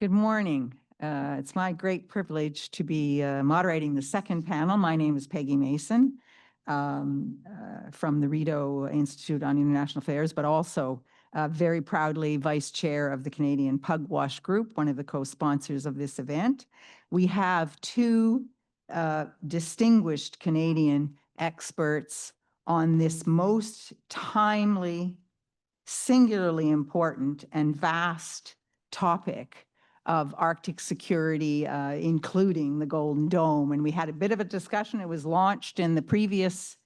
Good morning. It's my great privilege to be moderating the second panel. My name is Peggy Mason from the Rideau Institute on International Affairs, but also very proudly Vice Chair of the Canadian Pugwash Group, one of the co-sponsors of this event. We have two distinguished Canadian experts on this most timely, singularly important and vast topic of Arctic security, including the Golden Dome. And we had a bit of a discussion. It was launched in the previous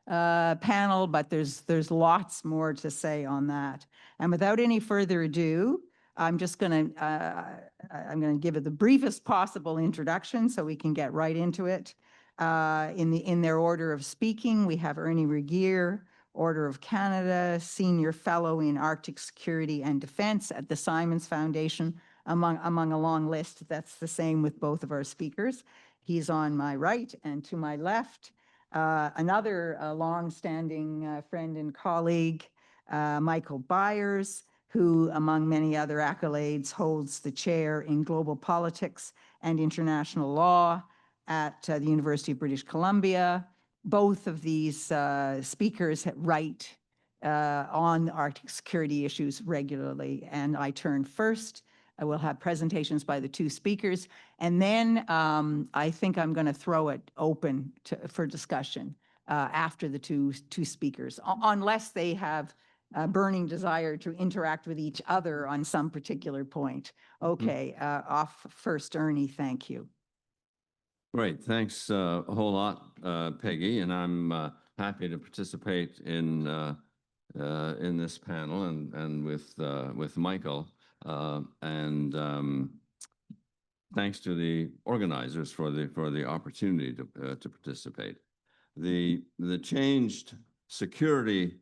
panel, but there's lots more to say on that. And without any further ado, I'm just going to give it the briefest possible introduction so we can get right into it. In their order of speaking, we have Ernie Regehr, Order of Canada, Senior Fellow in Arctic Security and Defense at the Simons Foundation, among a long list. That's the same with both of our speakers. He's on my right, and to my left, another long-standing friend and colleague, Michael Byers, who, among many other accolades, holds the chair in global politics and international law at the University of British Columbia. Both of these speakers write on Arctic security issues regularly, and I turn first. I will have presentations by the two speakers, and then I think I'm going to throw it open for discussion after the two speakers, unless they have a burning desire to interact with each other on some particular point. Okay, off first, Ernie, thank you. Great, thanks a whole lot, Peggy, and I'm happy to participate in this panel and with Michael. Thanks to the organizers for the opportunity to participate. The changed security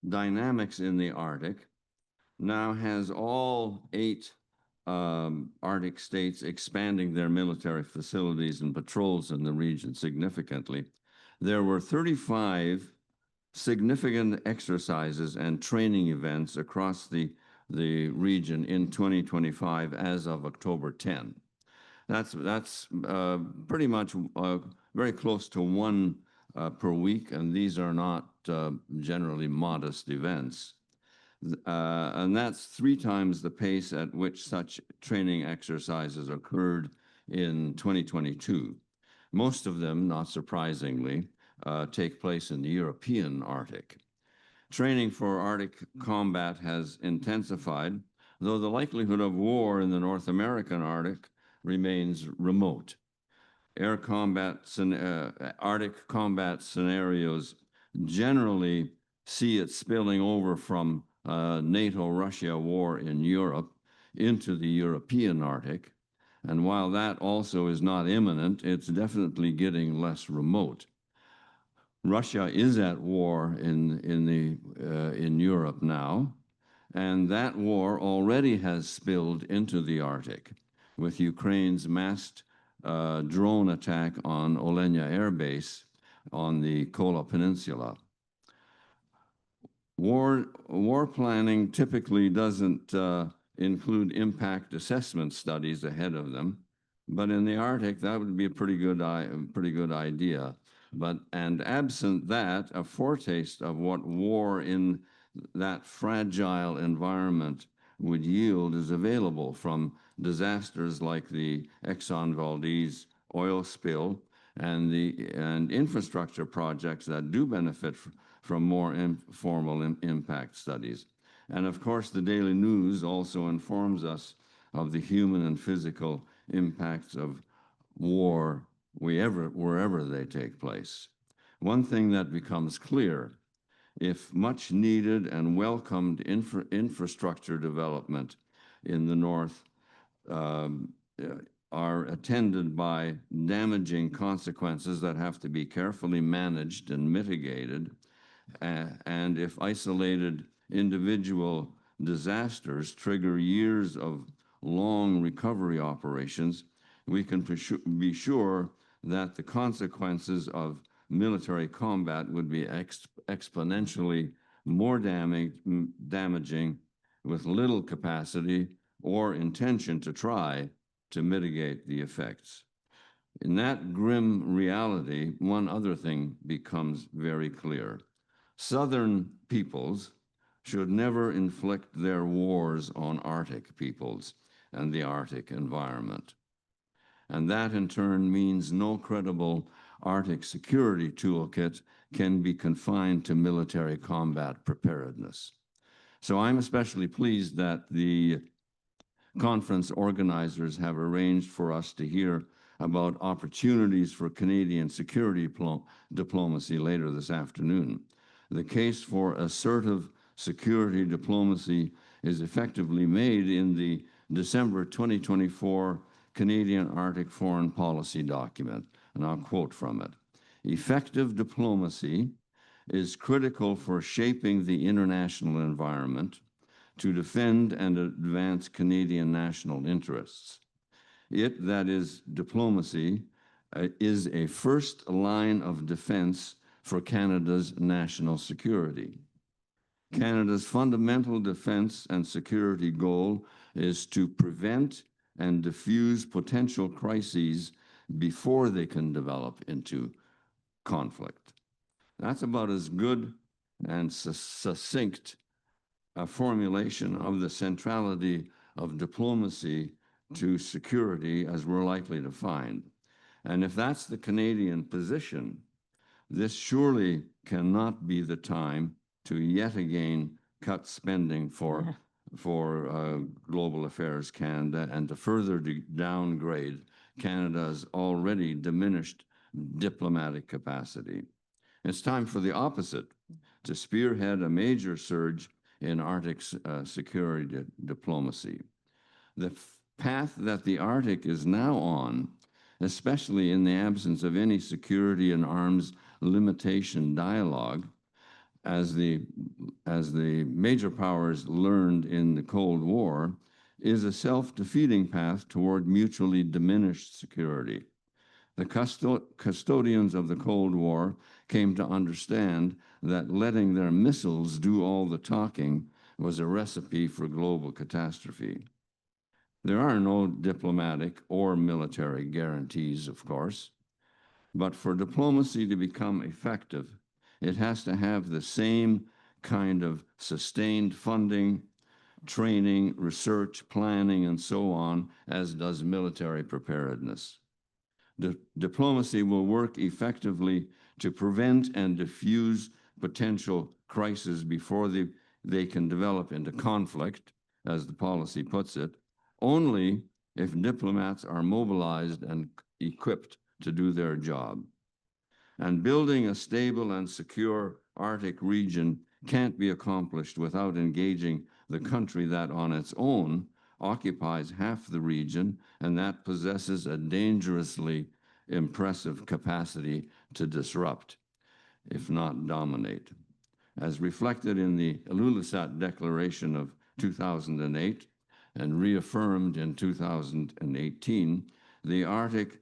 dynamics in the Arctic now has all 8 Arctic states expanding their military facilities and patrols in the region significantly. There were 35 significant exercises and training events across the region in 2025 as of October 10. That's pretty much very close to 1 per week, and these are not generally modest events. And that's 3 times the pace at which such training exercises occurred in 2022. Most of them, not surprisingly, take place in the European Arctic. Training for Arctic combat has intensified, though the likelihood of war in the North American Arctic remains remote. Arctic combat scenarios generally see it spilling over from NATO-Russia war in Europe into the European Arctic. And while that also is not imminent, it's definitely getting less remote. Russia is at war in Europe now, and that war already has spilled into the Arctic with Ukraine's massed drone attack on Olenia Air Base on the Kola Peninsula. War planning typically doesn't include impact assessment studies ahead of them, but in the Arctic that would be a pretty good idea. And absent that, a foretaste of what war in that fragile environment would yield is available from disasters like the Exxon Valdez oil spill and infrastructure projects that do benefit from more informal impact studies. And of course, the daily news also informs us of the human and physical impacts of war wherever they take place. One thing that becomes clear, if much needed and welcomed infrastructure development in the North are attended by damaging consequences that have to be carefully managed and mitigated, and if isolated individual disasters trigger years of long recovery operations, we can be sure that the consequences of military combat would be exponentially more damaging with little capacity or intention to try to mitigate the effects. In that grim reality, one other thing becomes very clear. Southern peoples should never inflict their wars on Arctic peoples and the Arctic environment. And that in turn means no credible Arctic security toolkit can be confined to military combat preparedness. So I'm especially pleased that the conference organizers have arranged for us to hear about opportunities for Canadian security diplomacy later this afternoon. The case for assertive security diplomacy is effectively made in the December 2024 Canadian Arctic Foreign Policy document, and I'll quote from it. Effective diplomacy is critical for shaping the international environment to defend and advance Canadian national interests. It, that is, diplomacy, is a first line of defense for Canada's national security. Canada's fundamental defense and security goal is to prevent and diffuse potential crises before they can develop into conflict. That's about as good and succinct a formulation of the centrality of diplomacy to security as we're likely to find. And if that's the Canadian position, this surely cannot be the time to yet again cut spending for Global Affairs Canada and to further downgrade Canada's already diminished diplomatic capacity. It's time for the opposite, to spearhead a major surge in Arctic security diplomacy. The path that the Arctic is now on, especially in the absence of any security and arms limitation dialogue, as the major powers learned in the Cold War, is a self-defeating path toward mutually diminished security. The custodians of the Cold War came to understand that letting their missiles do all the talking was a recipe for global catastrophe. There are no diplomatic or military guarantees, of course, but for diplomacy to become effective, it has to have the same kind of sustained funding, training, research, planning, and so on, as does military preparedness. Diplomacy will work effectively to prevent and diffuse potential crises before they can develop into conflict, as the policy puts it, only if diplomats are mobilized and equipped to do their job. And building a stable and secure Arctic region can't be accomplished without engaging the country that on its own occupies half the region and that possesses a dangerously impressive capacity to disrupt, if not dominate. As reflected in the Ilulissat Declaration of 2008 and reaffirmed in 2018, the Arctic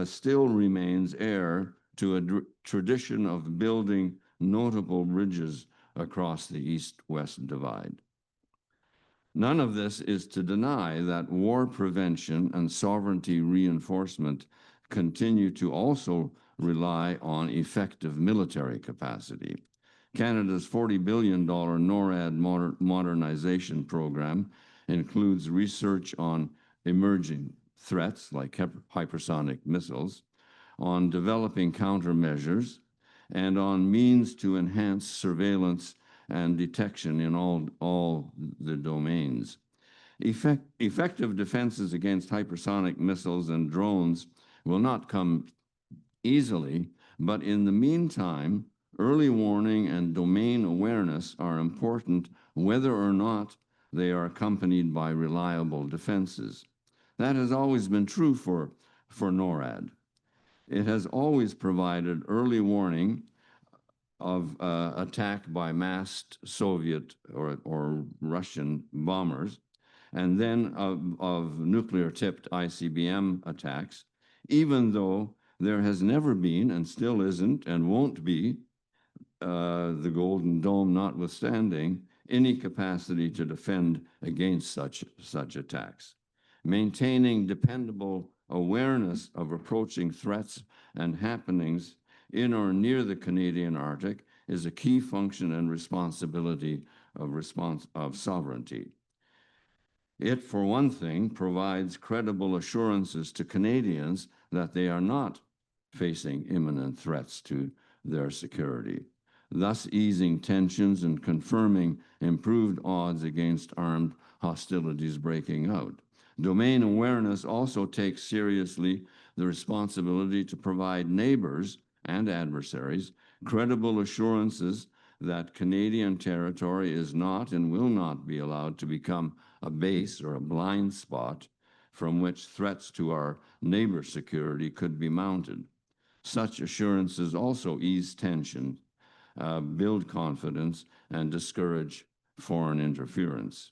still remains heir to a tradition of building notable bridges across the East-West divide. None of this is to deny that war prevention and sovereignty reinforcement continue to also rely on effective military capacity. Canada's $40 billion NORAD modernization program includes research on emerging threats like hypersonic missiles, on developing countermeasures, and on means to enhance surveillance and detection in all the domains. Effective defenses against hypersonic missiles and drones will not come easily, but in the meantime, early warning and domain awareness are important whether or not they are accompanied by reliable defenses. That has always been true for NORAD. It has always provided early warning of attack by massed Soviet or Russian bombers, and then of nuclear-tipped ICBM attacks, even though there has never been, and still isn't, and won't be, the Golden Dome notwithstanding, any capacity to defend against such attacks. Maintaining dependable awareness of approaching threats and happenings in or near the Canadian Arctic is a key function and responsibility of sovereignty. It, for one thing, provides credible assurances to Canadians that they are not facing imminent threats to their security, thus easing tensions and confirming improved odds against armed hostilities breaking out. Domain awareness also takes seriously the responsibility to provide neighbors and adversaries credible assurances that Canadian territory is not and will not be allowed to become a base or a blind spot from which threats to our neighbor security could be mounted. Such assurances also ease tension, build confidence, and discourage foreign interference.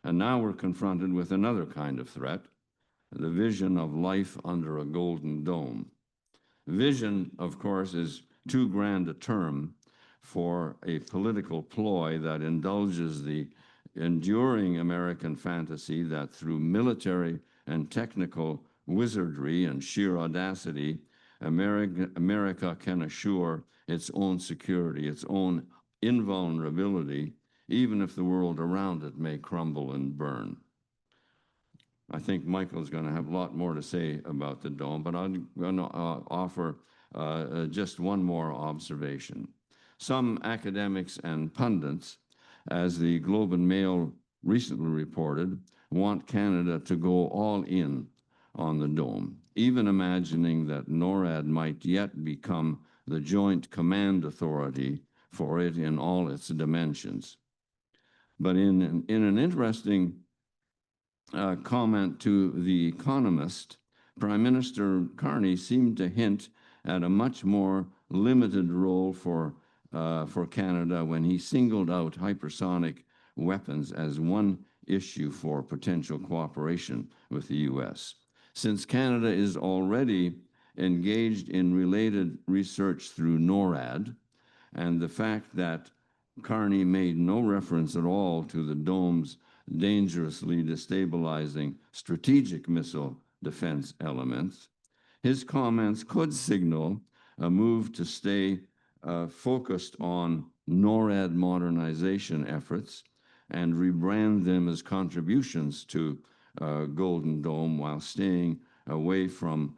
And now we're confronted with another kind of threat, the vision of life under a golden dome. Vision, of course, is too grand a term for a political ploy that indulges the enduring American fantasy that through military and technical wizardry and sheer audacity, America can assure its own security, its own invulnerability, even if the world around it may crumble and burn. I think Michael's going to have a lot more to say about the dome, but I'm going to offer just one more observation. Some academics and pundits, as the Globe and Mail recently reported, want Canada to go all in on the dome, even imagining that NORAD might yet become the joint command authority for it in all its dimensions. But in an interesting comment to The Economist, Prime Minister Carney seemed to hint at a much more limited role for Canada when he singled out hypersonic weapons as one issue for potential cooperation with the U.S. Since Canada is already engaged in related research through NORAD, and the fact that Carney made no reference at all to the dome's dangerously destabilizing strategic missile defense elements, his comments could signal a move to stay focused on NORAD modernization efforts and rebrand them as contributions to Golden Dome while staying away from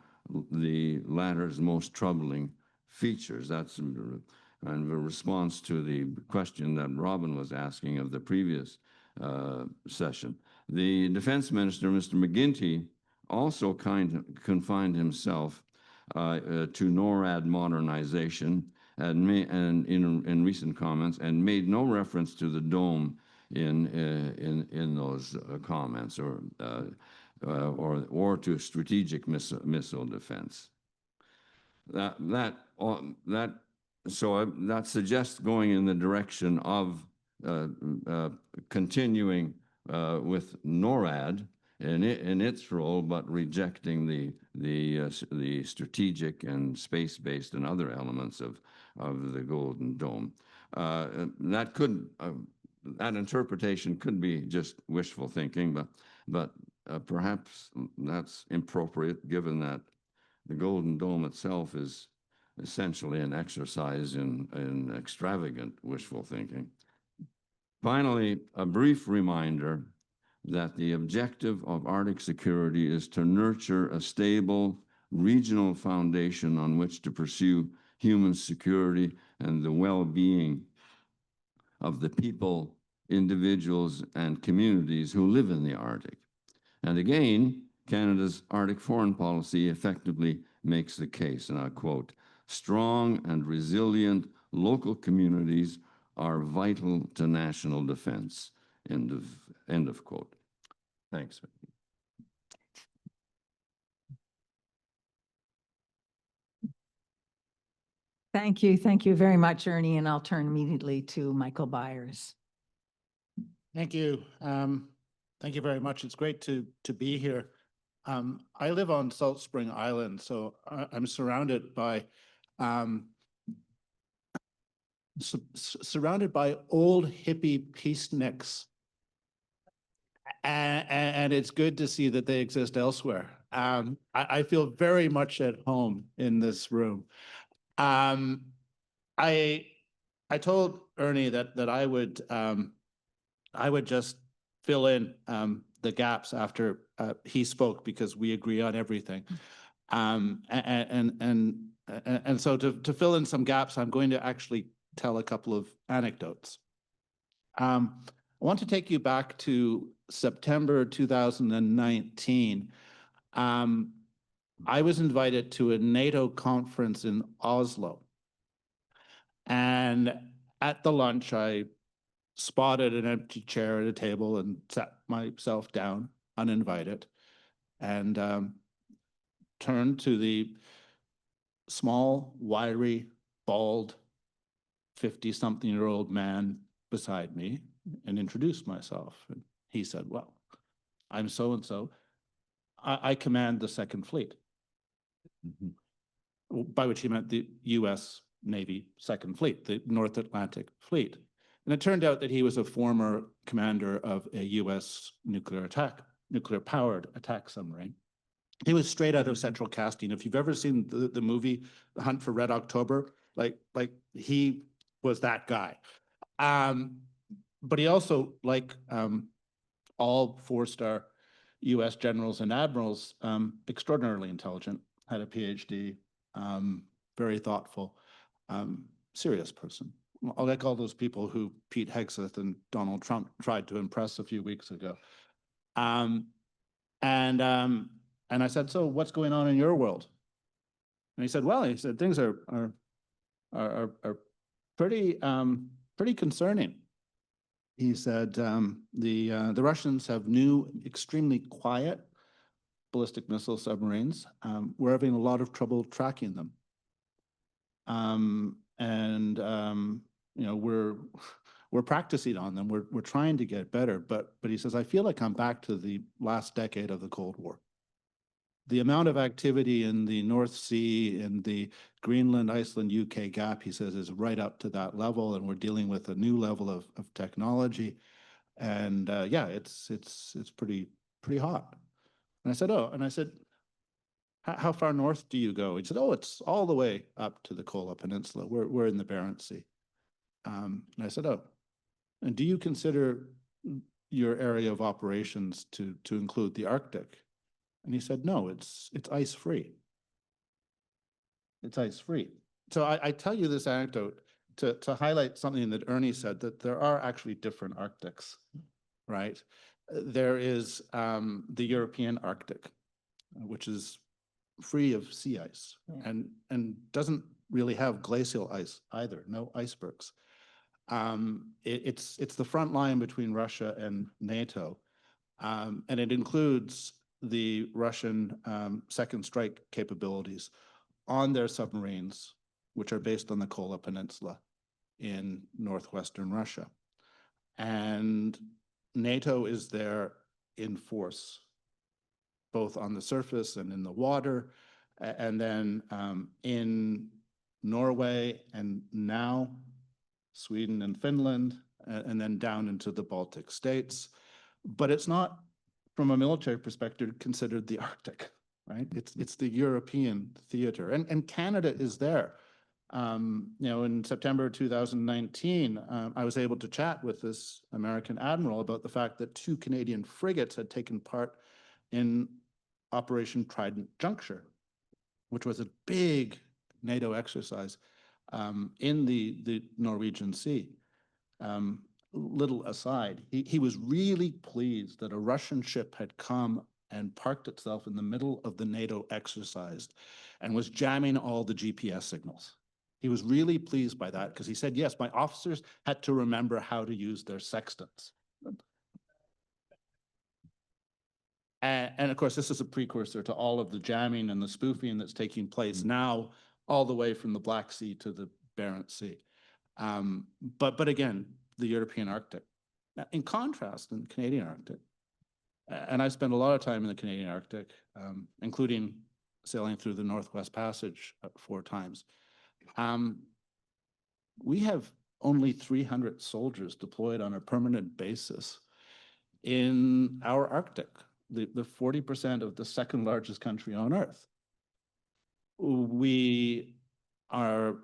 the latter's most troubling features. That's in response to the question that Robin was asking of the previous session. The Defense Minister, Mr. McGuinty, also confined himself to NORAD modernization and in recent comments, and made no reference to the dome in those comments or to strategic missile defense. That suggests going in the direction of continuing with NORAD in its role, but rejecting the strategic and space-based and other elements of the Golden Dome. That interpretation could be just wishful thinking, but perhaps that's appropriate given that the Golden Dome itself is essentially an exercise in extravagant wishful thinking. Finally, a brief reminder that the objective of Arctic security is to nurture a stable regional foundation on which to pursue human security and the well-being of the people, individuals, and communities who live in the Arctic. And again, Canada's Arctic foreign policy effectively makes the case, and I quote, "Strong and resilient local communities are vital to national defense," end of quote. Thanks. Thank you. Thank you very much, Ernie, and I'll turn immediately to Michael Byers. Thank you. Thank you very much. It's great to be here. I live on Salt Spring Island, so I'm surrounded by surrounded by old hippie peaceniks. And it's good to see that they exist elsewhere. I feel very much at home in this room. I told Ernie that I would just fill in the gaps after he spoke, because we agree on everything. And so to fill in some gaps, I'm going to actually tell a couple of anecdotes. I want to take you back to September 2019. I was invited to a NATO conference in Oslo. And at the lunch, I spotted an empty chair at a table and sat myself down, uninvited, and turned to the small, wiry, bald, 50-something-year-old man beside me and introduced myself. And he said, well, I'm so-and-so. I command the Second Fleet, by which he meant the US Navy Second Fleet, the North Atlantic Fleet. And it turned out that he was a former commander of a US nuclear-powered attack submarine. He was straight out of Central Casting. If you've ever seen the movie The Hunt for Red October, like he was that guy. But he also, like all four-star US generals and admirals, extraordinarily intelligent, had a PhD, very thoughtful, serious person. Like all those people who Pete Hegseth and Donald Trump tried to impress a few weeks ago. And I said, so what's going on in your world? And he said, well, he said, things are pretty concerning. He said, the Russians have new, extremely quiet ballistic missile submarines. We're having a lot of trouble tracking them. You know, we're practicing on them. We're trying to get better. But he says, I feel like I'm back to the last decade of the Cold War. The amount of activity in the North Sea, in the Greenland, Iceland, UK gap, he says, is right up to that level, and we're dealing with a new level of technology. And yeah, it's pretty hot. And I said, oh, and I said, how far north do you go? He said, oh, it's all the way up to the Kola Peninsula. We're in the Barents Sea. And I said, oh, and do you consider your area of operations to include the Arctic? And he said, no, it's ice-free. It's ice-free. So I tell you this anecdote to highlight something that Ernie said, that there are actually different Arctics, right? There is the European Arctic, which is free of sea ice, and doesn't really have glacial ice either, no icebergs. It's the front line between Russia and NATO, and it includes the Russian second strike capabilities on their submarines, which are based on the Kola Peninsula in northwestern Russia. And NATO is there in force, both on the surface and in the water, and then in Norway and now Sweden and Finland, and then down into the Baltic states. But it's not, from a military perspective, considered the Arctic, right? It's the European theater, and Canada is there. You know, in September 2019, I was able to chat with this American admiral about the fact that 2 Canadian frigates had taken part in Operation Trident Juncture, which was a big NATO exercise in the Norwegian Sea. Little aside, he was really pleased that a Russian ship had come and parked itself in the middle of the NATO exercise and was jamming all the GPS signals. He was really pleased by that, because he said, yes, my officers had to remember how to use their sextants. And of course, this is a precursor to all of the jamming and the spoofing that's taking place now, all the way from the Black Sea to the Barents Sea. But again, the European Arctic. Now, in contrast, in the Canadian Arctic, and I spent a lot of time in the Canadian Arctic, including sailing through the Northwest Passage 4 times. We have only 300 soldiers deployed on a permanent basis in our Arctic, the 40% of the second largest country on Earth. We are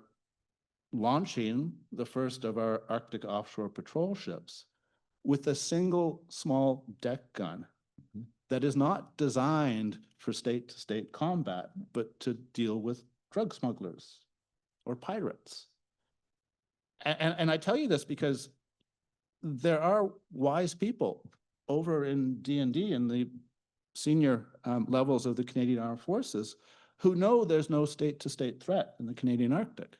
launching the first of our Arctic offshore patrol ships with a single small deck gun that is not designed for state-to-state combat, but to deal with drug smugglers or pirates. And I tell you this because there are wise people over in D&D in the senior levels of the Canadian Armed Forces who know there's no state-to-state threat in the Canadian Arctic.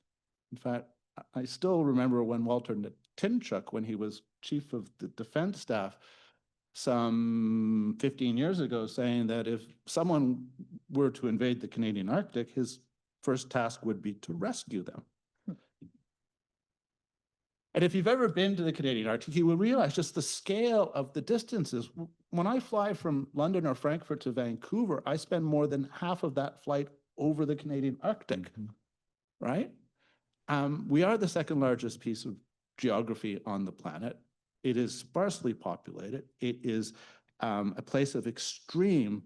In fact, I still remember when Walter Tinchuk, when he was chief of the defense staff some 15 years ago, saying that if someone were to invade the Canadian Arctic, his first task would be to rescue them. And if you've ever been to the Canadian Arctic, you will realize just the scale of the distances. When I fly from London or Frankfurt to Vancouver, I spend more than half of that flight over the Canadian Arctic, right? We are the second largest piece of geography on the planet. It is sparsely populated. It is a place of extreme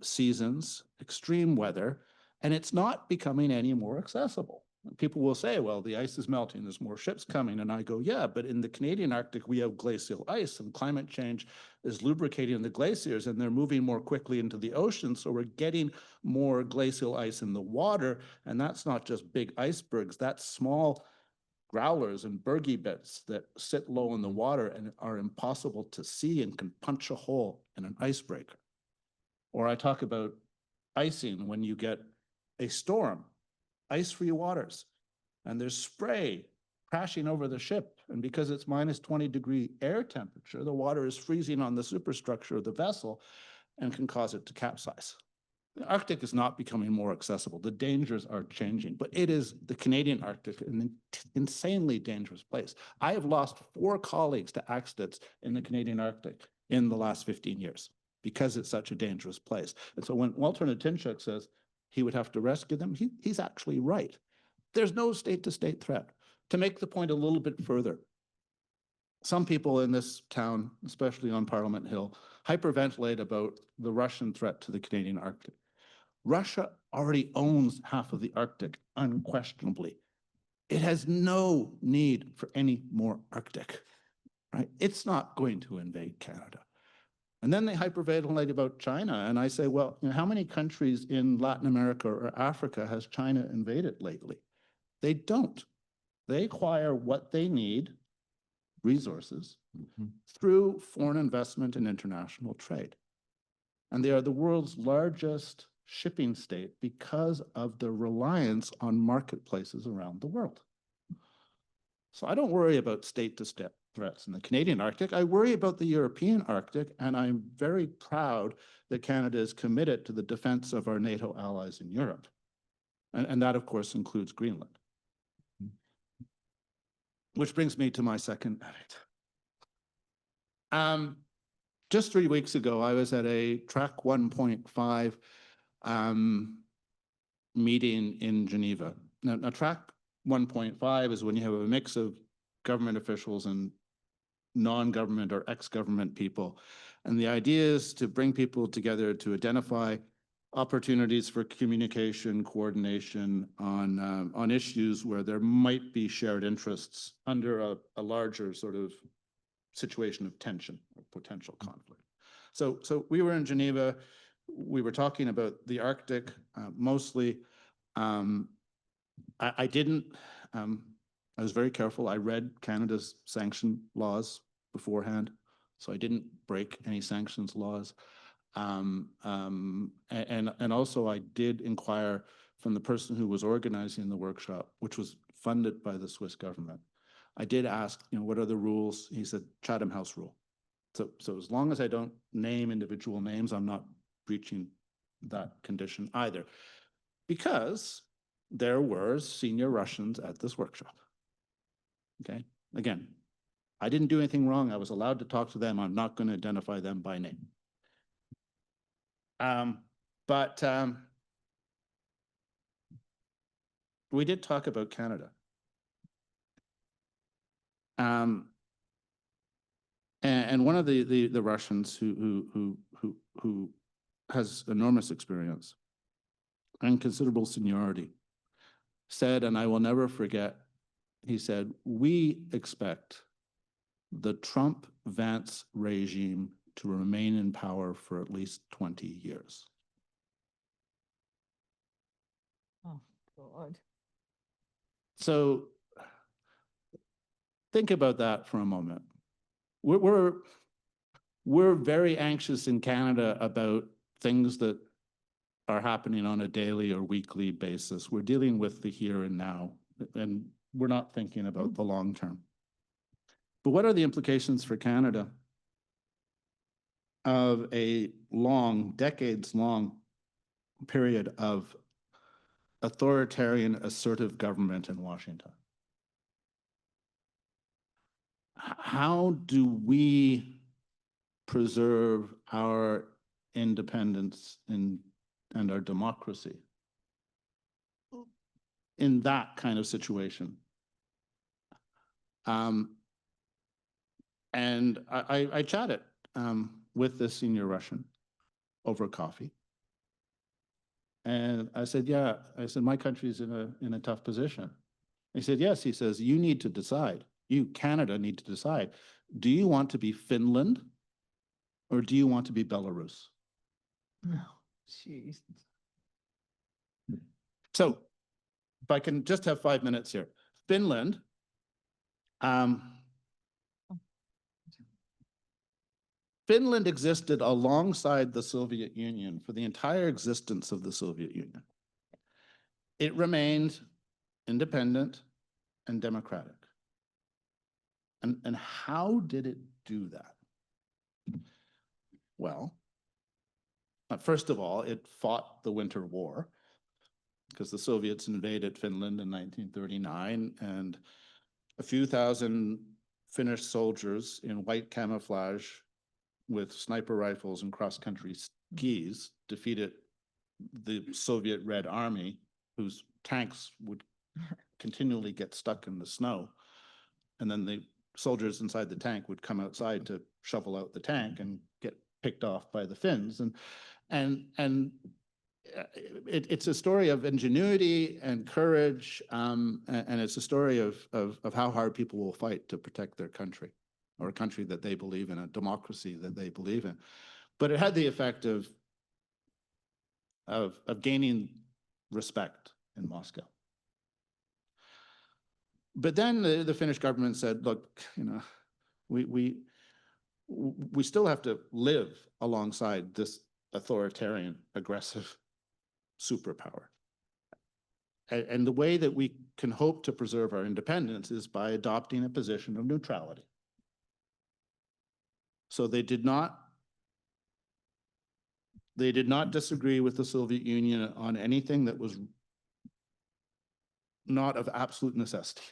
seasons, extreme weather, and it's not becoming any more accessible. People will say, well, the ice is melting, there's more ships coming. And I go, yeah, but in the Canadian Arctic, we have glacial ice, and climate change is lubricating the glaciers, and they're moving more quickly into the ocean. So we're getting more glacial ice in the water. And that's not just big icebergs, that's small growlers and bergy bits that sit low in the water and are impossible to see and can punch a hole in an icebreaker. Or I talk about icing when you get a storm, ice-free waters, and there's spray crashing over the ship. And because it's minus 20-degree air temperature, the water is freezing on the superstructure of the vessel and can cause it to capsize. The Arctic is not becoming more accessible. The dangers are changing, but it is the Canadian Arctic, an insanely dangerous place. I have lost 4 colleagues to accidents in the Canadian Arctic in the last 15 years because it's such a dangerous place. And so when Walter Tinchuk says he would have to rescue them, he's actually right. There's no state-to-state threat. To make the point a little bit further, some people in this town, especially on Parliament Hill, hyperventilate about the Russian threat to the Canadian Arctic. Russia already owns half of the Arctic, unquestionably. It has no need for any more Arctic, right? It's not going to invade Canada. And then they hyperventilate about China. And I say, well, you know, how many countries in Latin America or Africa has China invaded lately? They don't. They acquire what they need, resources, through foreign investment and international trade. And they are the world's largest shipping state because of the reliance on marketplaces around the world. So I don't worry about state-to-state threats in the Canadian Arctic. I worry about the European Arctic, and I'm very proud that Canada is committed to the defense of our NATO allies in Europe. And that, of course, includes Greenland. Which brings me to my second edit. Just 3 weeks ago, I was at a Track 1.5 meeting in Geneva. Now, Track 1.5 is when you have a mix of government officials and non-government or ex-government people. And the idea is to bring people together to identify opportunities for communication, coordination on issues where there might be shared interests under a larger sort of situation of tension or potential conflict. So we were in Geneva. We were talking about the Arctic mostly. I was very careful. I read Canada's sanction laws beforehand, so I didn't break any sanctions laws. And also I did inquire from the person who was organizing the workshop, which was funded by the Swiss government. I did ask, you know, what are the rules? He said, Chatham House rule. So as long as I don't name individual names, I'm not breaching that condition either. Because there were senior Russians at this workshop. Okay, again, I didn't do anything wrong. I was allowed to talk to them. I'm not going to identify them by name. But we did talk about Canada. And one of the Russians who has enormous experience and considerable seniority said, and I will never forget, he said, "We expect the Trump-Vance regime to remain in power for at least 20 years." Oh, God. So think about that for a moment. We're very anxious in Canada about things that are happening on a daily or weekly basis. We're dealing with the here and now, and we're not thinking about the long term. But what are the implications for Canada of a long, decades-long period of authoritarian, assertive government in Washington? How do we preserve our independence and our democracy in that kind of situation? And I chatted with this senior Russian over coffee. And I said, yeah, I said, my country's in a tough position. He said, yes, he says, you need to decide. You, Canada, need to decide. Do you want to be Finland or do you want to be Belarus? No, jeez. So if I can just have 5 minutes here. Finland, Finland existed alongside the Soviet Union for the entire existence of the Soviet Union. It remained independent and democratic. And how did it do that? Well, first of all, it fought the Winter War because the Soviets invaded Finland in 1939, and a few thousand Finnish soldiers in white camouflage with sniper rifles and cross-country skis defeated the Soviet Red Army, whose tanks would continually get stuck in the snow. And then the soldiers inside the tank would come outside to shovel out the tank and get picked off by the Finns. And it's a story of ingenuity and courage, and it's a story of how hard people will fight to protect their country, or a country that they believe in, a democracy that they believe in. But it had the effect of gaining respect in Moscow. But then the Finnish government said, look, you know, we still have to live alongside this authoritarian, aggressive superpower. And the way that we can hope to preserve our independence is by adopting a position of neutrality. So they did not disagree with the Soviet Union on anything that was not of absolute necessity.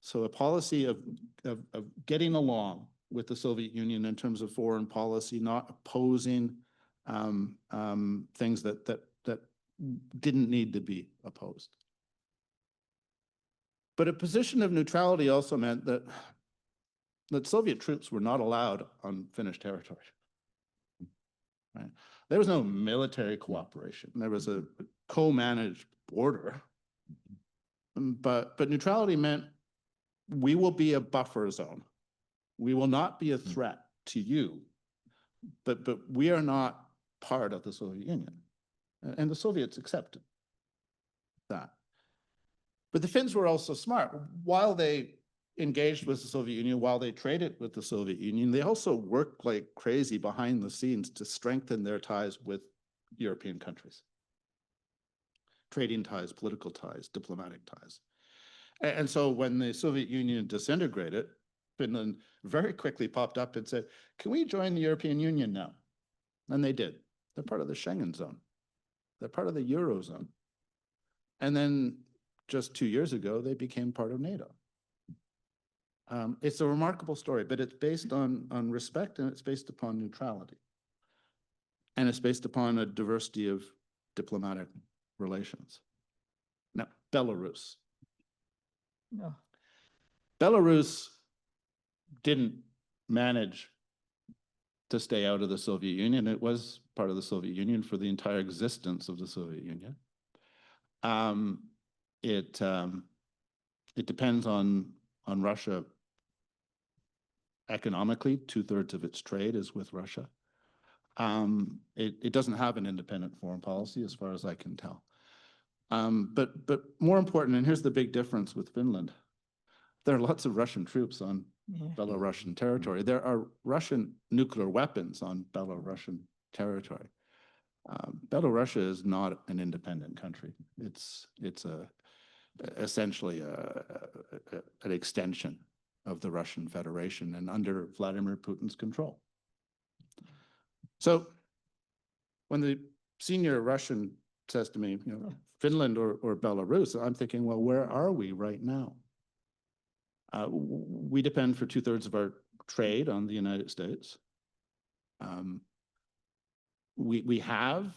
So a policy of getting along with the Soviet Union in terms of foreign policy, not opposing things that didn't need to be opposed. But a position of neutrality also meant that Soviet troops were not allowed on Finnish territory. Right? There was no military cooperation. There was a co-managed border. But neutrality meant we will be a buffer zone. We will not be a threat to you, but we are not part of the Soviet Union. And the Soviets accepted that. But the Finns were also smart. While they engaged with the Soviet Union, while they traded with the Soviet Union, they also worked like crazy behind the scenes to strengthen their ties with European countries. Trading ties, political ties, diplomatic ties. And so when the Soviet Union disintegrated, Finland very quickly popped up and said, can we join the European Union now? And they did. They're part of the Schengen zone. They're part of the Eurozone. And then just 2 years ago, they became part of NATO. It's a remarkable story, but it's based on respect, and it's based upon neutrality. And it's based upon a diversity of diplomatic relations. Now, Belarus. No. Belarus didn't manage to stay out of the Soviet Union. It was part of the Soviet Union for the entire existence of the Soviet Union. It depends on Russia economically. 2/3 of its trade is with Russia. It doesn't have an independent foreign policy, as far as I can tell. But more important, and here's the big difference with Finland, there are lots of Russian troops on Belarusian territory. There are Russian nuclear weapons on Belarusian territory. Belarus is not an independent country. It's essentially an extension of the Russian Federation and under Vladimir Putin's control. So when the senior Russian says to me, Finland or Belarus, I'm thinking, well, where are we right now? We depend for 2/3 of our trade on the United States. We have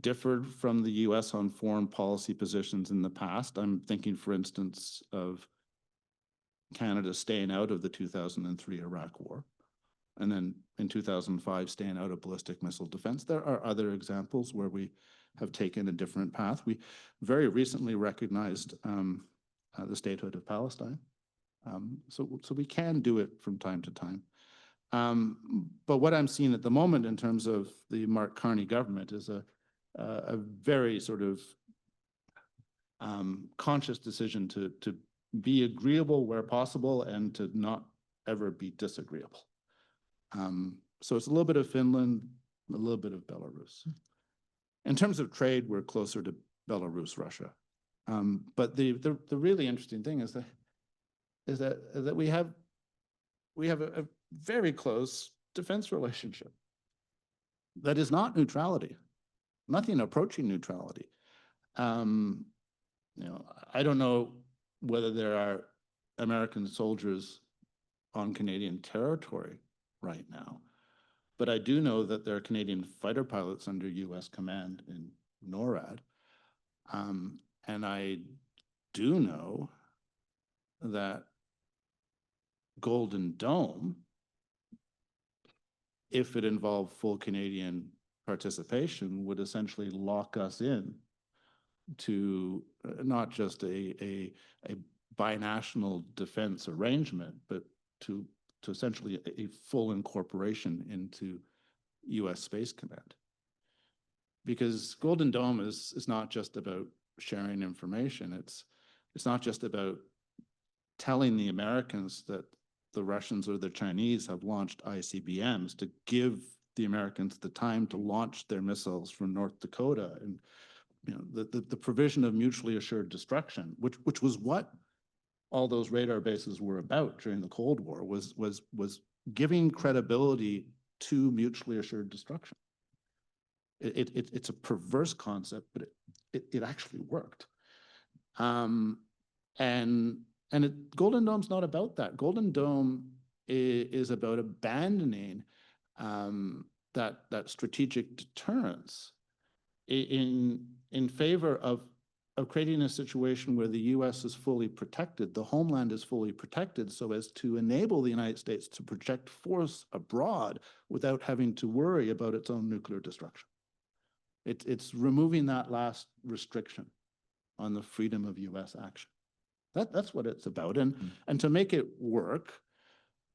differed from the US on foreign policy positions in the past. I'm thinking, for instance, of Canada staying out of the 2003 Iraq War, and then in 2005 staying out of ballistic missile defense. There are other examples where we have taken a different path. We very recently recognized the statehood of Palestine. So we can do it from time to time. But what I'm seeing at the moment in terms of the Mark Carney government is a very sort of conscious decision to be agreeable where possible and to not ever be disagreeable. So it's a little bit of Finland, a little bit of Belarus. In terms of trade, we're closer to Belarus, Russia. But the really interesting thing is that we have a very close defense relationship that is not neutrality, nothing approaching neutrality. I don't know whether there are American soldiers on Canadian territory right now, but I do know that there are Canadian fighter pilots under US command in NORAD. And I do know that Golden Dome, if it involved full Canadian participation, would essentially lock us in to not just a binational defense arrangement, but to essentially a full incorporation into US Space Command. Because Golden Dome is not just about sharing information. It's not just about telling the Americans that the Russians or the Chinese have launched ICBMs, to give the Americans the time to launch their missiles from North Dakota, and the provision of mutually assured destruction, which was what all those radar bases were about during the Cold War, was giving credibility to mutually assured destruction. It's a perverse concept, but it actually worked. Golden Dome's not about that. Golden Dome is about abandoning that strategic deterrence in favor of creating a situation where the US is fully protected, the homeland is fully protected, so as to enable the United States to project force abroad without having to worry about its own nuclear destruction. It's removing that last restriction on the freedom of US action. That's what it's about. And to make it work,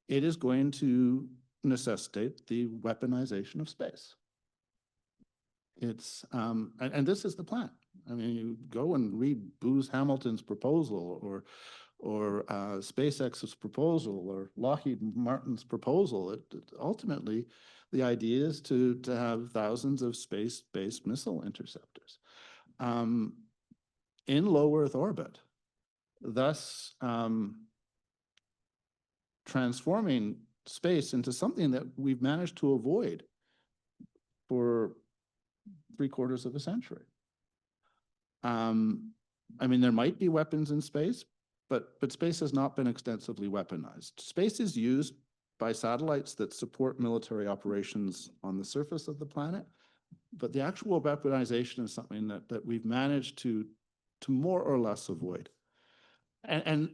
it is going to necessitate the weaponization of space. It's and this is the plan. I mean, you go and read Booz Hamilton's proposal, or SpaceX's proposal, or Lockheed Martin's proposal. Ultimately, the idea is to have thousands of space-based missile interceptors in low Earth orbit, thus transforming space into something that we've managed to avoid for 3/4 of a century. I mean, there might be weapons in space, but space has not been extensively weaponized. Space is used by satellites that support military operations on the surface of the planet, but the actual weaponization is something that we've managed to more or less avoid. And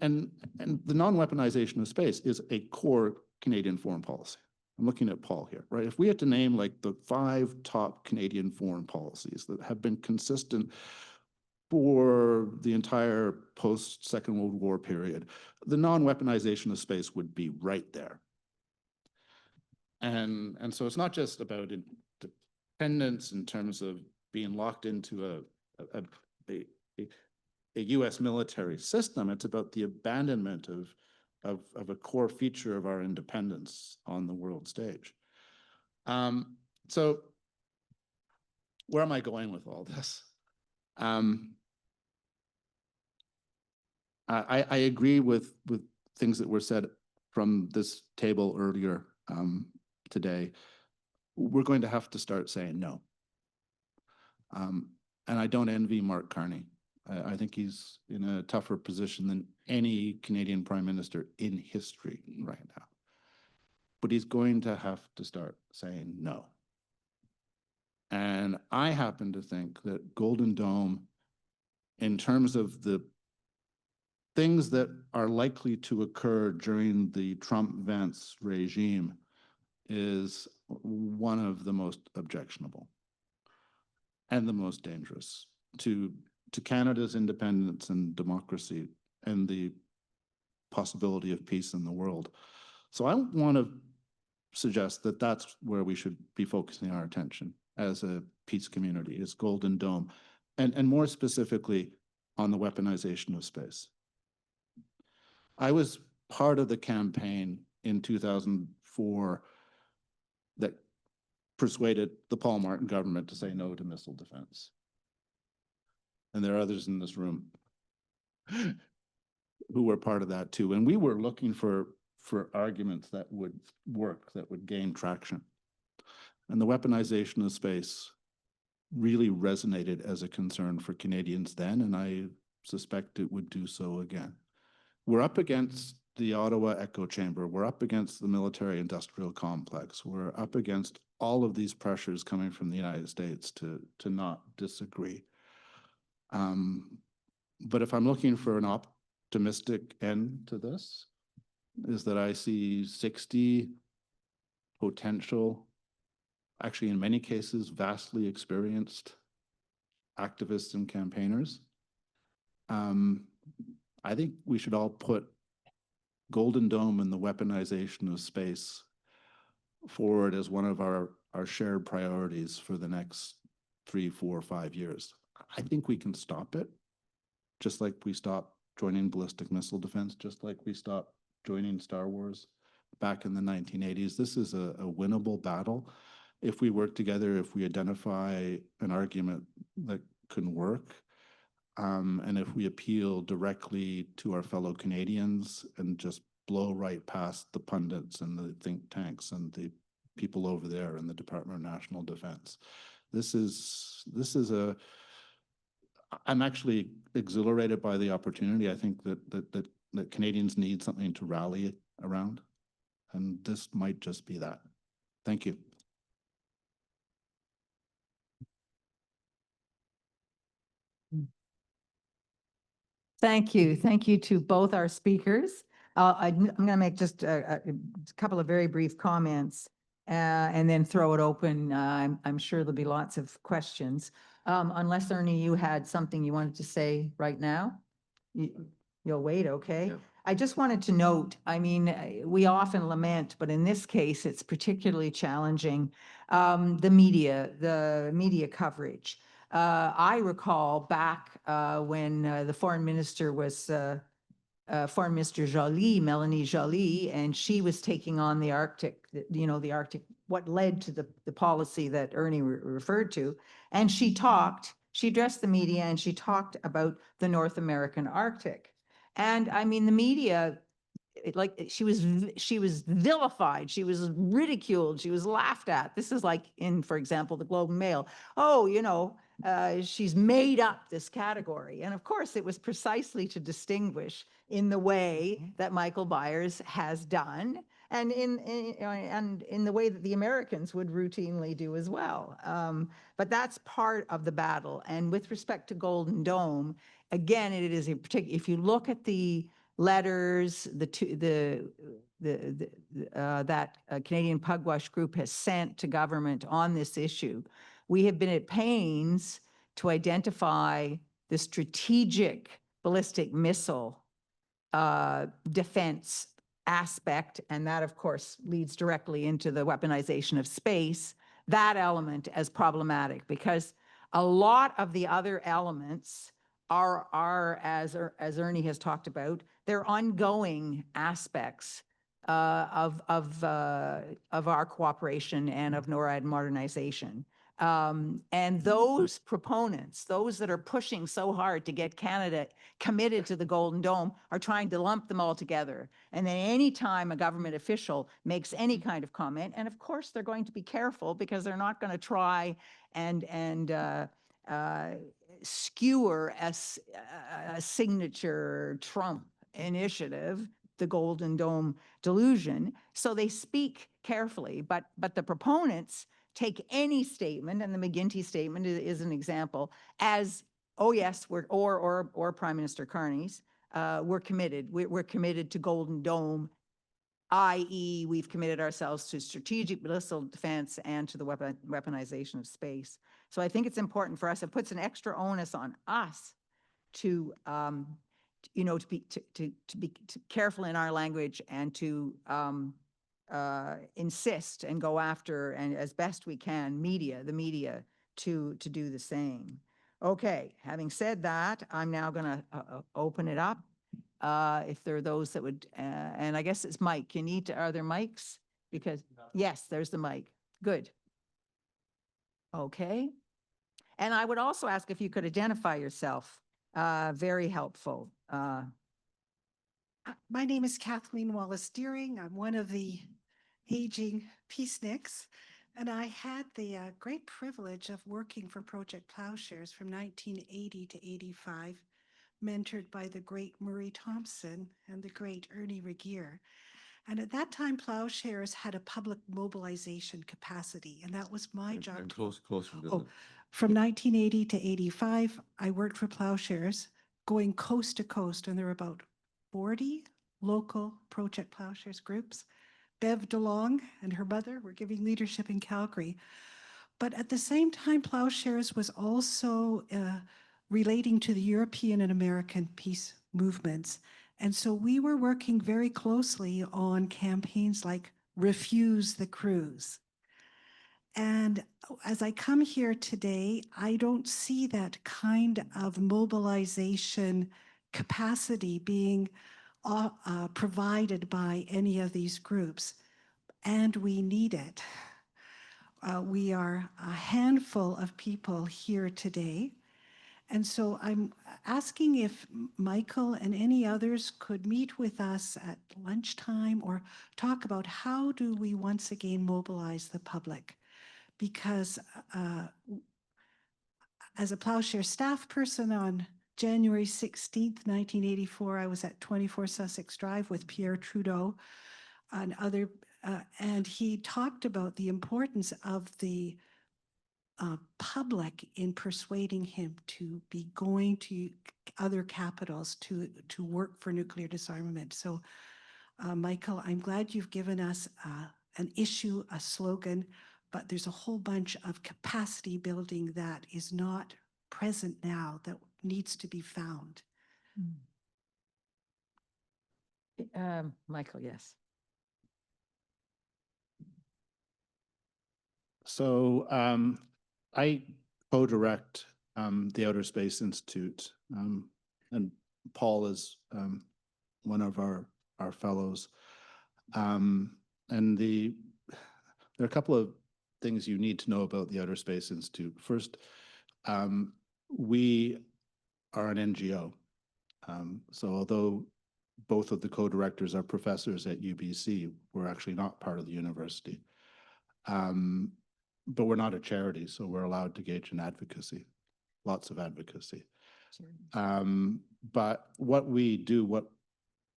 the non-weaponization of space is a core Canadian foreign policy. I'm looking at Paul here, right? If we had to name like the 5 top Canadian foreign policies that have been consistent for the entire post-Second World War period, the non-weaponization of space would be right there. And so it's not just about independence in terms of being locked into a U.S. military system. It's about the abandonment of a core feature of our independence on the world stage. So where am I going with all this? I agree with things that were said from this table earlier today. We're going to have to start saying no. And I don't envy Mark Carney. I think he's in a tougher position than any Canadian Prime Minister in history right now. But he's going to have to start saying no. And I happen to think that Golden Dome, in terms of the things that are likely to occur during the Trump-Vance regime, is one of the most objectionable and the most dangerous to Canada's independence and democracy and the possibility of peace in the world. So I want to suggest that that's where we should be focusing our attention as a peace community, is Golden Dome, and more specifically on the weaponization of space. I was part of the campaign in 2004 that persuaded the Paul Martin government to say no to missile defense. And there are others in this room who were part of that too. And we were looking for arguments that would work, that would gain traction. And the weaponization of space really resonated as a concern for Canadians then, and I suspect it would do so again. We're up against the Ottawa echo chamber. We're up against the military industrial complex. We're up against all of these pressures coming from the United States to not disagree. But if I'm looking for an optimistic end to this, is that I see 60 potential, actually in many cases, vastly experienced activists and campaigners. I think we should all put Golden Dome and the weaponization of space forward as one of our shared priorities for the next 3, 4, 5 years. I think we can stop it, just like we stopped joining ballistic missile defense, just like we stopped joining Star Wars back in the 1980s. This is a winnable battle. If we work together, if we identify an argument that can work, and if we appeal directly to our fellow Canadians and just blow right past the pundits and the think tanks and the people over there in the Department of National Defense. I'm actually exhilarated by the opportunity. I think that Canadians need something to rally around, and this might just be that. Thank you. Thank you. Thank you to both our speakers. I'm going to make just a couple of very brief comments and then throw it open. I'm sure there'll be lots of questions. Unless, Ernie, you had something you wanted to say right now? You'll wait, okay? Yeah. I just wanted to note, I mean, we often lament, but in this case, it's particularly challenging, the media coverage. I recall back when the foreign minister was Foreign Minister Joly, Melanie Joly, and she was taking on the Arctic, the Arctic, what led to the policy that Ernie referred to. And she addressed the media and she talked about the North American Arctic. And I mean, the media, she was vilified, she was ridiculed, she was laughed at. This is like in, for example, the Globe and Mail. Oh, she's made up this category. And of course, it was precisely to distinguish in the way that Michael Byers has done and and in the way that the Americans would routinely do as well. But that's part of the battle. And with respect to Golden Dome, again, it is a particular. If you look at the letters, that Canadian Pugwash group has sent to government on this issue, we have been at pains to identify the strategic ballistic missile defense aspect, and that, of course, leads directly into the weaponization of space, that element as problematic, because a lot of the other elements are as Ernie has talked about, they're ongoing aspects of our cooperation and of NORAD modernization. And those proponents, those that are pushing so hard to get Canada committed to the Golden Dome, are trying to lump them all together. And then anytime a government official makes any kind of comment, and of course they're going to be careful because they're not going to try and skewer a signature Trump initiative, the Golden Dome delusion. So they speak carefully, but the proponents take any statement, and the McGuinty statement is an example, as, oh yes, or Prime Minister Carney's, we're committed. We're committed to Golden Dome, i.e. we've committed ourselves to strategic missile defense and to the weaponization of space. So I think it's important for us. It puts an extra onus on us to, to be careful in our language and to insist and go after, and as best we can, the media to do the same. Okay, having said that, I'm now going to open it up. If there are those that would, and I guess it's Mike. Are there mics? Because, yes, there's the mic. Good. Okay. And I would also ask if you could identify yourself. Very helpful. My name is Kathleen Wallace-Deering. I'm one of the aging peaceniks, and I had the great privilege of working for Project Ploughshares from 1980 to 85, mentored by the great Murray Thompson and the great Ernie Regehr. And at that time, Ploughshares had a public mobilization capacity, and that was my job. And closer to Oh, from 1980 to 85, I worked for Ploughshares, going coast to coast, and there were about 40 local Project Ploughshares groups. Bev DeLong and her mother were giving leadership in Calgary. But at the same time, Ploughshares was also relating to the European and American peace movements. And so we were working very closely on campaigns like Refuse the Cruise. And as I come here today, I don't see that kind of mobilization capacity being provided by any of these groups, and we need it. We are a handful of people here today, and so I'm asking if Michael and any others could meet with us at lunchtime or talk about how do we once again mobilize the public, because as a Ploughshare staff person on January 16th, 1984, I was at 24 Sussex Drive with Pierre Trudeau and other, and he talked about the importance of the public in persuading him to be going to other capitals to work for nuclear disarmament. So, Michael, I'm glad you've given us an issue, a slogan, but there's a whole bunch of capacity building that is not present now that needs to be found. Michael, yes. So I co-direct the Outer Space Institute, and Paul is one of our fellows. And there are a couple of things you need to know about the Outer Space Institute. First, we are an NGO. So although both of the co-directors are professors at UBC, we're actually not part of the university. But we're not a charity, so we're allowed to engage in advocacy, lots of advocacy. But what we do, what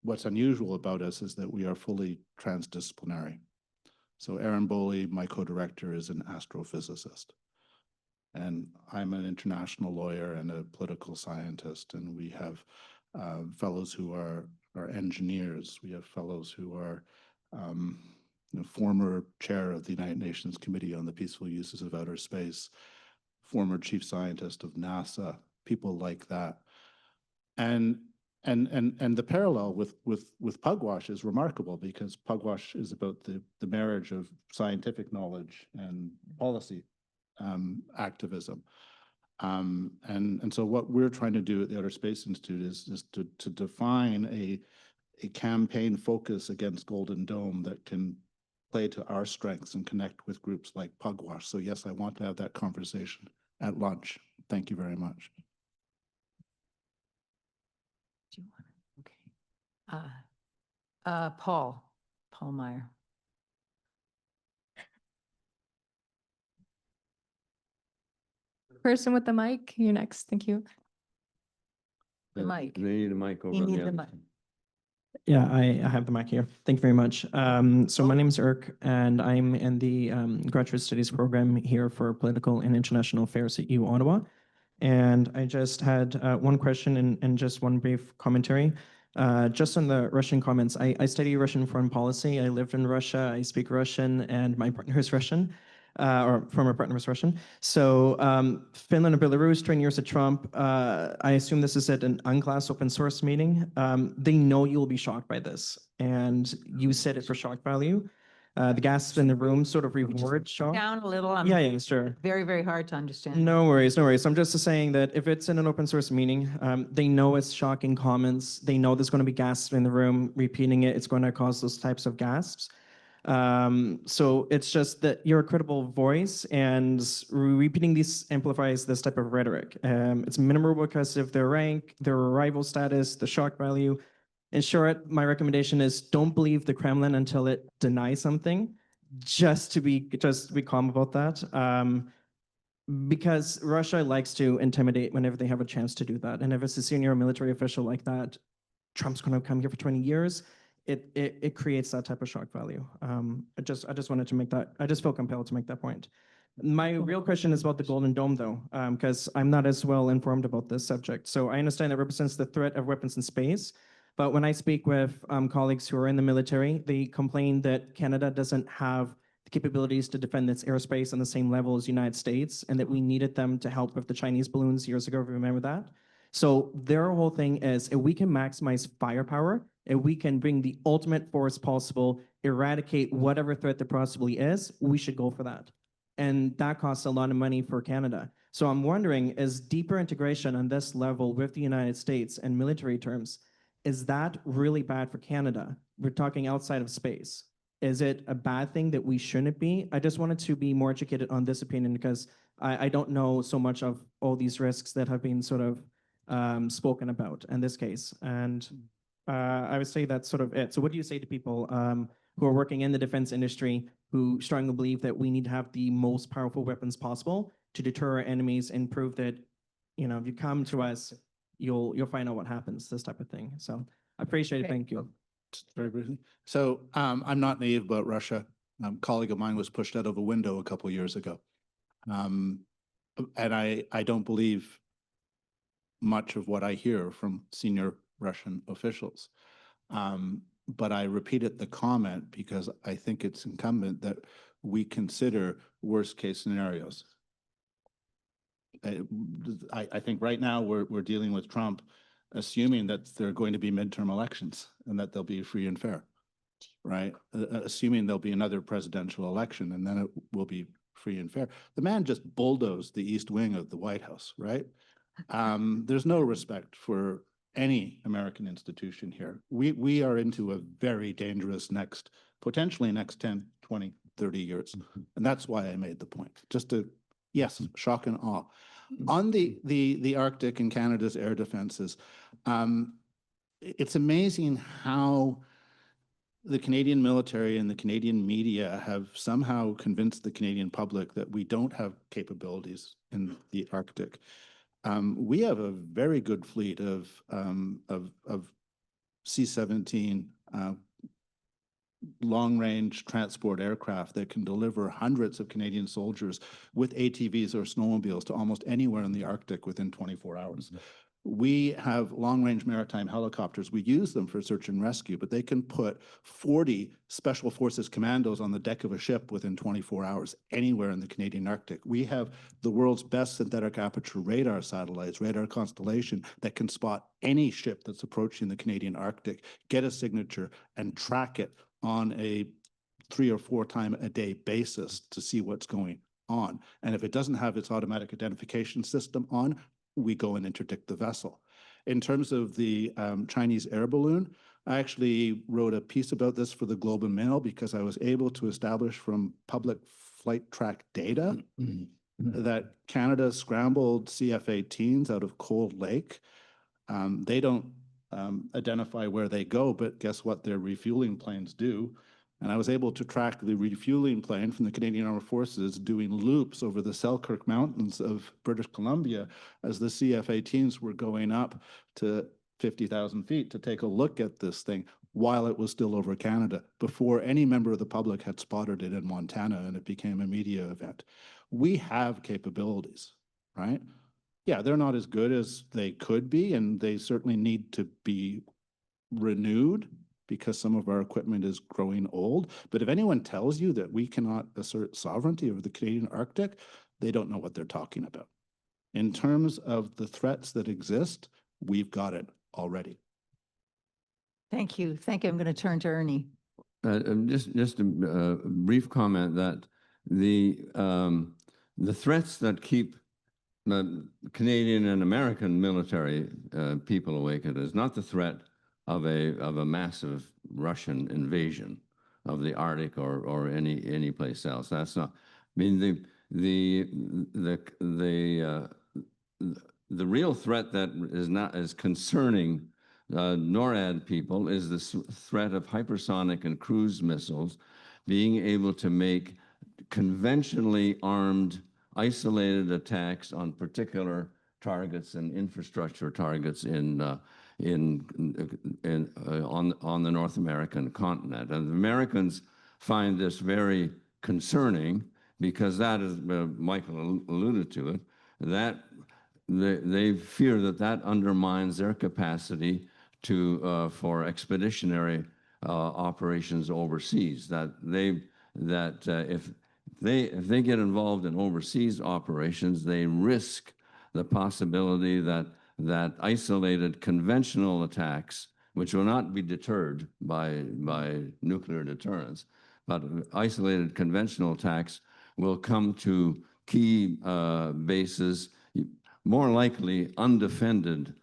what's unusual about us is that we are fully transdisciplinary. So Aaron Boley, my co-director, is an astrophysicist. And I'm an international lawyer and a political scientist. And we have fellows who are engineers. We have fellows who are former chair of the United Nations Committee on the Peaceful Uses of Outer Space, former chief scientist of NASA, people like that. And the parallel with Pugwash is remarkable, because Pugwash is about the marriage of scientific knowledge and policy activism. And so what we're trying to do at the Outer Space Institute is to define a campaign focus against Golden Dome that can play to our strengths and connect with groups like Pugwash. So yes, I want to have that conversation at lunch. Thank you very much. Do you want to? Okay. Paul Meyer. Person with the mic, you're next. Thank you. The mic. They need a mic over You on the need the other mic. side. Yeah, I have the mic here. Thank you very much. So my name is Erk, and I'm in the graduate studies program here for political and international affairs at U Ottawa. And I just had one question and just one brief commentary. Just on the Russian comments, I study Russian foreign policy. I lived in Russia. I speak Russian, and my partner is Russian, or former partner is Russian. So Finland and Belarus, 20 years of Trump, I assume this is at an UNCLOS open source meeting. They know you'll be shocked by this, and you said it for shock value. The gasps in the room sort of reward shock. Down a little. Yeah, sure. Very, very hard to understand. No worries, no worries. I'm just saying that if it's in an open source meeting, they know it's shocking comments. They know there's going to be gasps in the room. Repeating it, it's going to cause those types of gasps. So it's just that you're a credible voice, and repeating these amplifies this type of rhetoric. It's minimal because of their rank, their arrival status, the shock value. In short, my recommendation is don't believe the Kremlin until it denies something. Just to be calm about that. Because Russia likes to intimidate whenever they have a chance to do that. And if it's a senior military official like that, Trump's going to come here for 20 years. It creates that type of shock value. I just wanted to make that. I just feel compelled to make that point. My real question is about the Golden Dome, though, because I'm not as well informed about this subject. So I understand it represents the threat of weapons in space. But when I speak with colleagues who are in the military, they complain that Canada doesn't have the capabilities to defend its airspace on the same level as the United States, and that we needed them to help with the Chinese balloons years ago, if you remember that. So their whole thing is, if we can maximize firepower, if we can bring the ultimate force possible, eradicate whatever threat there possibly is, we should go for that. And that costs a lot of money for Canada. So I'm wondering, is deeper integration on this level with the United States in military terms, is that really bad for Canada? We're talking outside of space. Is it a bad thing that we shouldn't be? I just wanted to be more educated on this opinion, because I don't know so much of all these risks that have been sort of spoken about in this case. And I would say that's sort of it. So what do you say to people who are working in the defense industry who strongly believe that we need to have the most powerful weapons possible to deter our enemies and prove that, you know, if you come to us, you'll find out what happens, this type of thing. So I appreciate it. Okay. Thank you. Very briefly. So I'm not naive about Russia. A colleague of mine was pushed out of a window a couple of years ago. And I don't believe much of what I hear from senior Russian officials. But I repeated the comment because I think it's incumbent that we consider worst case scenarios. I think right now we're dealing with Trump, assuming that there are going to be midterm elections and that they'll be free and fair, right? Assuming there'll be another presidential election and then it will be free and fair. The man just bulldozed the East Wing of the White House, right? There's no respect for any American institution here. We are into a very dangerous potentially next 10, 20, 30 years. And that's why I made the point. Just to, yes, shock and awe. On the Arctic and Canada's air defenses, it's amazing how the Canadian military and the Canadian media have somehow convinced the Canadian public that we don't have capabilities in the Arctic. We have a very good fleet of C-17 long-range transport aircraft that can deliver hundreds of Canadian soldiers with ATVs or snowmobiles to almost anywhere in the Arctic within 24 hours. We have long-range maritime helicopters. We use them for search and rescue, but they can put 40 Special Forces commandos on the deck of a ship within 24 hours, anywhere in the Canadian Arctic. We have the world's best synthetic aperture radar satellites, radar constellation, that can spot any ship that's approaching the Canadian Arctic, get a signature, and track it on a 3 or 4 time a day basis to see what's going on. And if it doesn't have its automatic identification system on, we go and interdict the vessel. In terms of the Chinese air balloon, I actually wrote a piece about this for the Globe and Mail because I was able to establish from public flight track data that Canada scrambled CF-18s out of Cold Lake. They don't identify where they go, but guess what? Their refueling planes do. And I was able to track the refueling plane from the Canadian Armed Forces doing loops over the Selkirk Mountains of British Columbia as the CF-18s were going up to 50,000 feet to take a look at this thing while it was still over Canada, before any member of the public had spotted it in Montana and it became a media event. We have capabilities, right? Yeah, they're not as good as they could be, and they certainly need to be renewed because some of our equipment is growing old. But if anyone tells you that we cannot assert sovereignty over the Canadian Arctic, they don't know what they're talking about. In terms of the threats that exist, we've got it already. Thank you. Thank you. I'm going to turn to Ernie. Just a brief comment that the threats that keep the Canadian and American military people awake is not the threat of a massive Russian invasion of the Arctic or any place else. That's not. I mean the real threat that is not as concerning NORAD people is the threat of hypersonic and cruise missiles being able to make conventionally armed isolated attacks on particular targets and infrastructure targets on the North American continent. And the Americans find this very concerning because that is, Michael alluded to it, that they fear that undermines their capacity to for expeditionary operations overseas. If they get involved in overseas operations, they risk the possibility that isolated conventional attacks, which will not be deterred by nuclear deterrence, but isolated conventional attacks will come to key bases, more likely undefended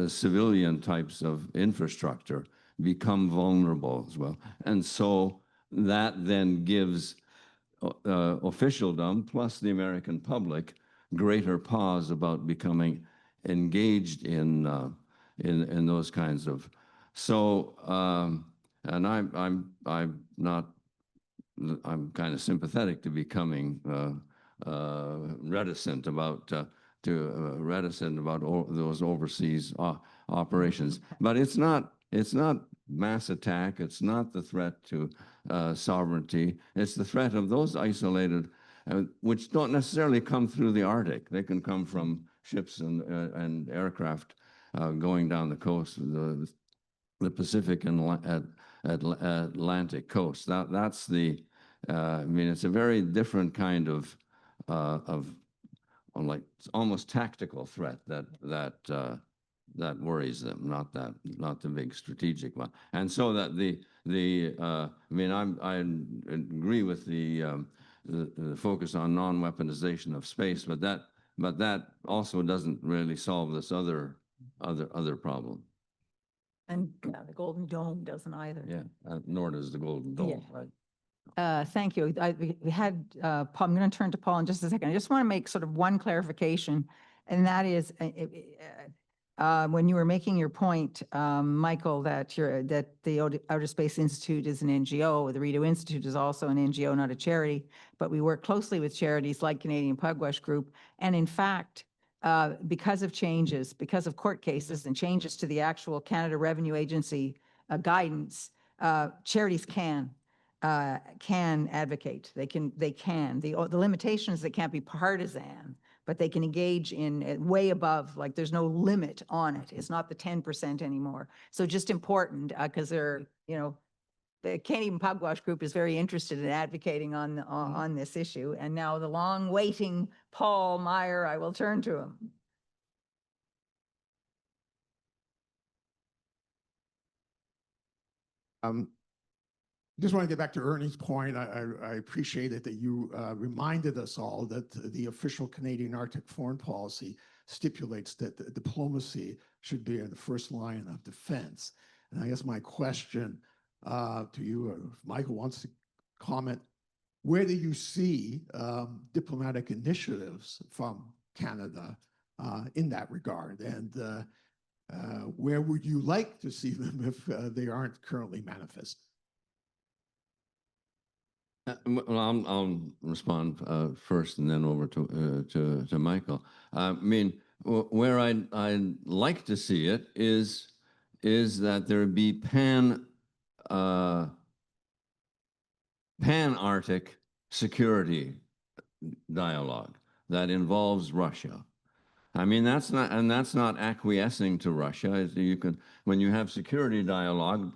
civilian types of infrastructure become vulnerable as well. And so that then gives officialdom plus the American public greater pause about becoming engaged in those kinds of. So and I'm kind of sympathetic to becoming reticent about those overseas operations. But it's not mass attack. It's not the threat to sovereignty. It's the threat of those isolated, which don't necessarily come through the Arctic. They can come from ships and aircraft going down the coast, the Pacific and Atlantic coast. That's the. I mean, it's a very different kind of like almost tactical threat that worries them, not the big strategic one. And so that I mean, I agree with the focus on non-weaponization of space, but that also doesn't really solve this other problem. And yeah, the Golden Dome doesn't either. Yeah, nor does the Golden Dome, right? Thank you. We had Paul. I'm going to turn to Paul in just a second. I just want to make sort of one clarification, and that is when you were making your point, Michael, that the Outer Space Institute is an NGO. The Rideau Institute is also an NGO, not a charity, but we work closely with charities like Canadian Pugwash Group. And in fact, because of court cases and changes to the actual Canada Revenue Agency guidance, charities can advocate. They can. The limitation is they can't be partisan, but they can engage in way above, like there's no limit on it. It's not the 10% anymore. So just important because they're, the Canadian Pugwash group is very interested in advocating on this issue. And now the long waiting Paul Meyer, I will turn to him. Just want to get back to Ernie's point. I appreciate it that you reminded us all that the official Canadian Arctic foreign policy stipulates that diplomacy should be in the first line of defense. And I guess my question to you, or if Michael wants to comment, where do you see diplomatic initiatives from Canada in that regard? And where would you like to see them if they aren't currently manifest? Well, I'll respond first and then over to Michael. I mean, where I'd like to see it is that there be pan-Arctic security dialogue that involves Russia. I mean, that's not acquiescing to Russia. You can, when you have security dialogue,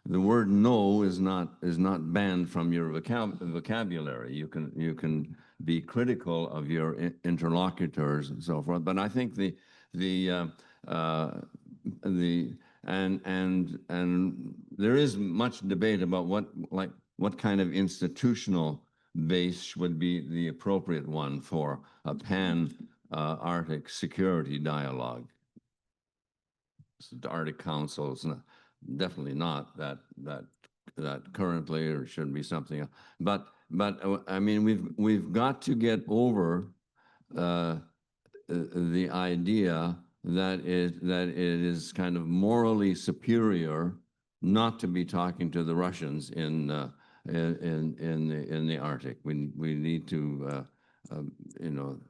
the word no is not banned from your vocabulary. You can be critical of your interlocutors and so forth. But I think and there is much debate about what kind of institutional base would be the appropriate one for a pan-Arctic security dialogue. The Arctic Council is definitely not that currently, or should be something else. But I mean, we've got to get over the idea that it is kind of morally superior not to be talking to the Russians in the Arctic. We need to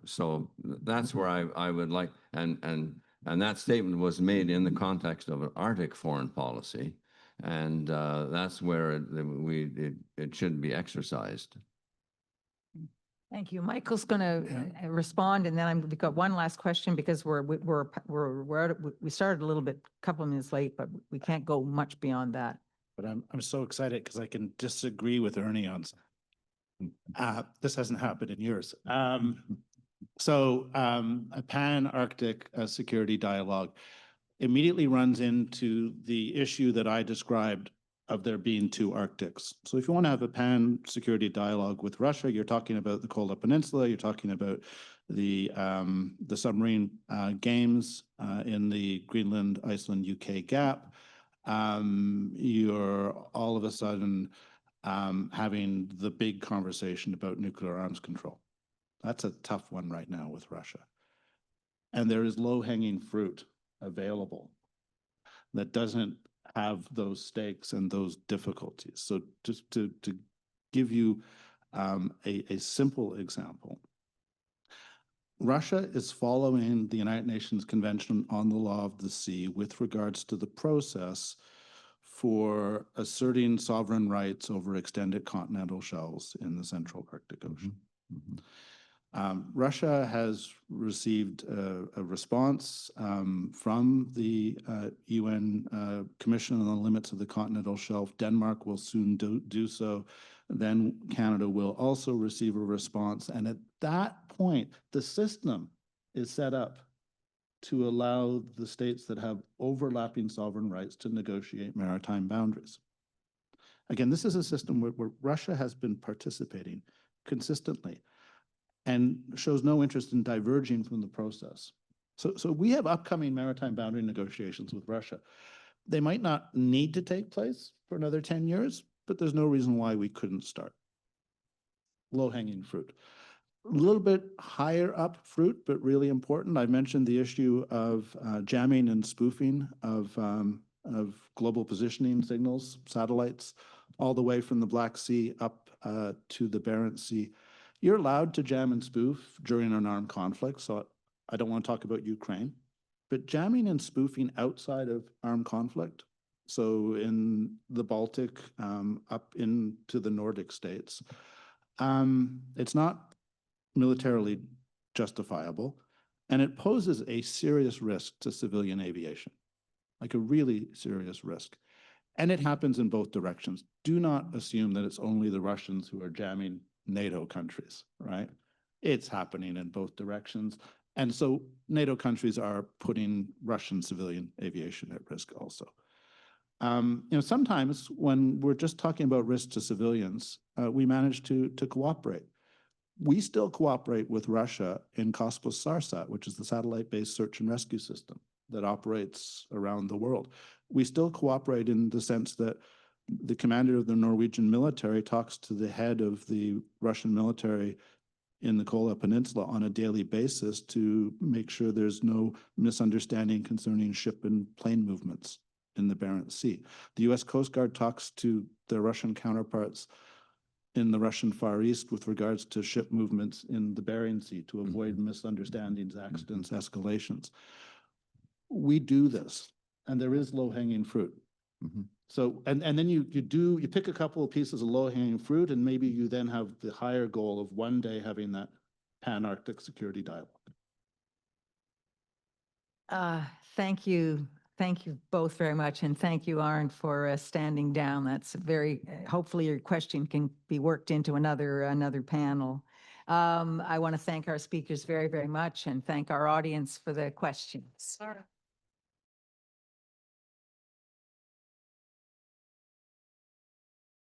so that's where I would like, and that statement was made in the context of an Arctic foreign policy, and that's where it should be exercised. Thank you. Michael's going to respond, and then we've got one last question because we started a little bit, a couple of minutes late, but we can't go much beyond that. But I'm so excited because I can disagree with Ernie on something. This hasn't happened in years. So a pan-Arctic security dialogue immediately runs into the issue that I described of there being two Arctics. So if you want to have a pan-security dialogue with Russia, you're talking about the Kola Peninsula, you're talking about the submarine games in the Greenland, Iceland, UK gap. You're all of a sudden having the big conversation about nuclear arms control. That's a tough one right now with Russia. And there is low-hanging fruit available that doesn't have those stakes and those difficulties. So just to give you a simple example, Russia is following the United Nations Convention on the Law of the Sea with regards to the process for asserting sovereign rights over extended continental shelves in the Central Arctic Ocean. Mm-hmm. Russia has received a response from the UN Commission on the Limits of the Continental Shelf. Denmark will soon do so. Then Canada will also receive a response. And at that point, the system is set up to allow the states that have overlapping sovereign rights to negotiate maritime boundaries. Again, this is a system where Russia has been participating consistently and shows no interest in diverging from the process. So we have upcoming maritime boundary negotiations with Russia. They might not need to take place for another 10 years, but there's no reason why we couldn't start. Low-hanging fruit. A little bit higher up fruit, but really important. I mentioned the issue of jamming and spoofing of global positioning signals, satellites, all the way from the Black Sea up to the Barents Sea. You're allowed to jam and spoof during an armed conflict, so I don't want to talk about Ukraine, but jamming and spoofing outside of armed conflict so in the Baltic, up into the Nordic states. It's not militarily justifiable, and it poses a serious risk to civilian aviation, like a really serious risk. And it happens in both directions. Do not assume that it's only the Russians who are jamming NATO countries, right? It's happening in both directions. And so NATO countries are putting Russian civilian aviation at risk also. Sometimes when we're just talking about risk to civilians, we manage to cooperate. We still cooperate with Russia in Cosmos Sarsat, which is the satellite-based search and rescue system that operates around the world. We still cooperate in the sense that the commander of the Norwegian military talks to the head of the Russian military in the Kola Peninsula on a daily basis to make sure there's no misunderstanding concerning ship and plane movements in the Barents Sea. The US Coast Guard talks to their Russian counterparts in the Russian Far East with regards to ship movements in the Bering Sea to avoid misunderstandings, accidents, escalations. We do this, and there is low-hanging fruit. So, and then you pick a couple of pieces of low-hanging fruit, and maybe you then have the higher goal of one day having that Pan-Arctic security dialogue. Thank you. Thank you both very much. And thank you, Arne, for standing down. That's very, hopefully your question can be worked into another panel. I want to thank our speakers very, very much and thank our audience for the questions.